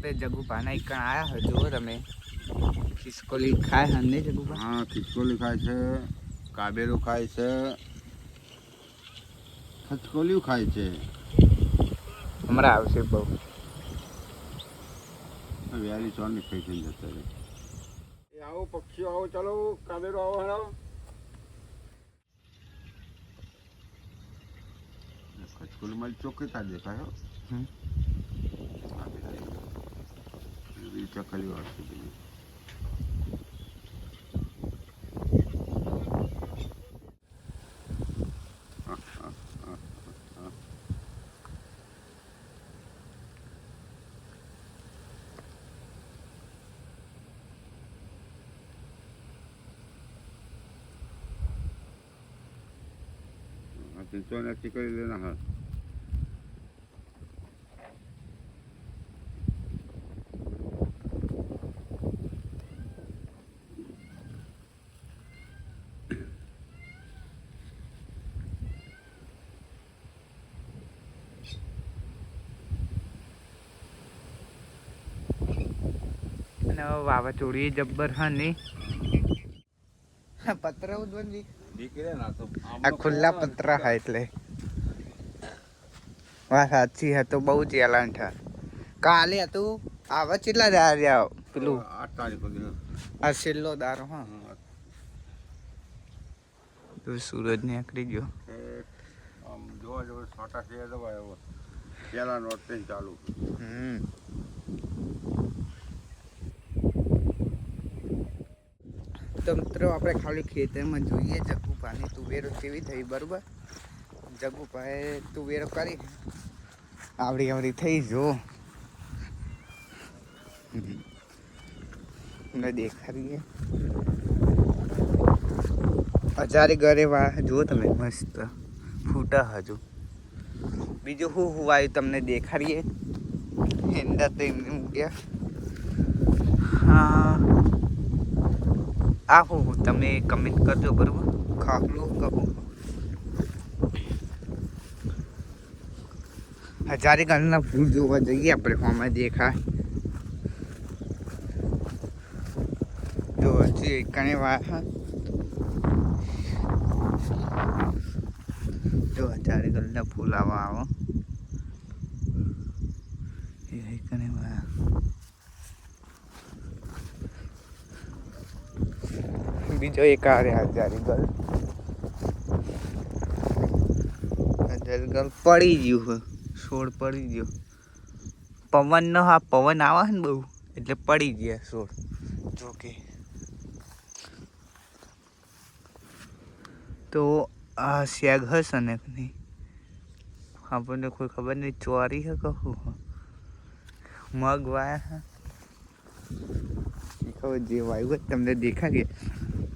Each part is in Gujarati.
આપણે જગુભાના એક આયા હો જુઓ તમે ખિસકોલી ખાય હમને જગુભા? હા, ખિસકોલી ખાય છે, કાબેલું ખાય છે, ખિસકોલી ખાય છે. હમણાં આવશે બહુ વેલી ચોરની ખાઈ ખાઈ જતા રહે. એ આવો પક્ષીઓ આવો, ચાલો કાબેલો આવો હરાવો. ખિસકોલી મારી ચોખ્ખી તા દેખાય. ચકલી વાળશે બધી. तीन नक्की कर लेना है. વાવાઝોડી જબ્બર હા નહીં પત્ર ઉદવંજી આ ખુલ્લા પત્ર હા એટલે વાત સાચી હતો બહુ જ એલાન થા કાલે હતું આવા કેટલા રહ્યા પેલું 8 તારીખ આ છેલ્લો દારો હા તો સૂરજ નીકળી ગયો આમ જોવા જવો છોટા છે દબાયો પેલા નોટ ચાલુ તો મિત્રો આપણે ખાલી ખેતરમાં જોઈએ જગુભાની તુવેરો કેવી થઈ બરોબર જગુભાઈ તુવેરો કરી આવડી આવડી થઈ જો દેખાડીએ હજારે ઘરે વાહ જુઓ તમે મસ્ત ફૂટા હજુ બીજું શું આવ્યું તમને દેખાડીએ હેંડા તો એમને મૂક્યા હા આ હું તમે કમેન્ટ કરજો બરાબર ખાખલું કહું હજારે ઘરના ફૂલ જોવા જઈએ આપણે ફોર્મમાં દેખાય જો હજી કણે વાત જો હજારે ઘરના ફૂલ આવો એ કણે વાત બીજો એક આ હજારી ગલ પડી ગયું છોડ પડી ગયો પવન નો હા પવન આવે ને બહુ એટલે પડી ગયા છોડ જોકે તો આ શેગ હશે ને નહીં આપણને કોઈ ખબર નહીં ચોરી હે કહું મગ વાયા ખબર જે વાયુ તમને દેખાડીએ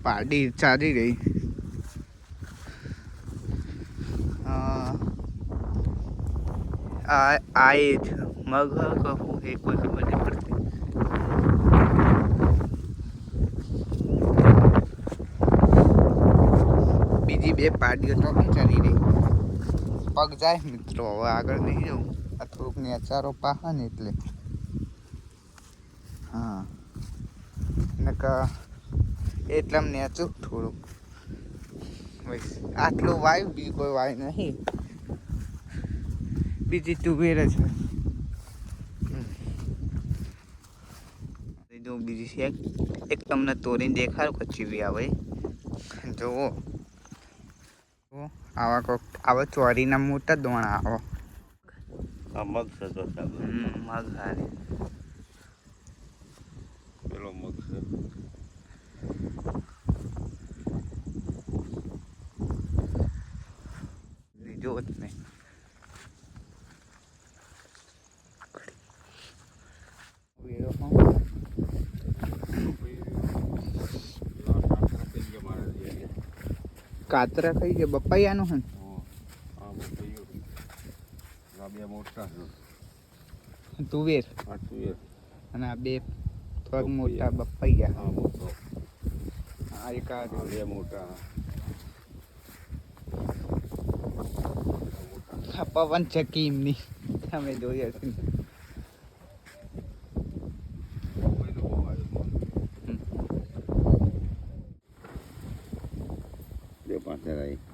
પાડી ચાલી રહી આ એ જ મગ કહું એ કોઈ ખબર નહીં પડતી બીજી બે પાડીઓ તો પણ ચાલી રહી પગ જાય મિત્રો હવે આગળ નહીં જવું આ થોડુંક નેચારો પાહા ને એટલે હા નકા એટલા નેચું થોડુંક આટલું વાયુ બીજું કોઈ વાયુ નહીં બીજી તુવેર છે જો બીજી છે એક તમને તોડીને દેખાડો કચ્છી બી આવે જુઓ આવા કોક આવા ચોરીના મોટા દોણા આવો મગ છે તો મગ હારી પેલો મગ છે જો તમે કાતરા કઈ છે બપૈયાનું હે બે મોટા તુવેર અને આ બે થોડાક મોટા બપૈયા આ એક બે મોટા પવન ચકી એમની તમે જોઈ હશે માથે રહી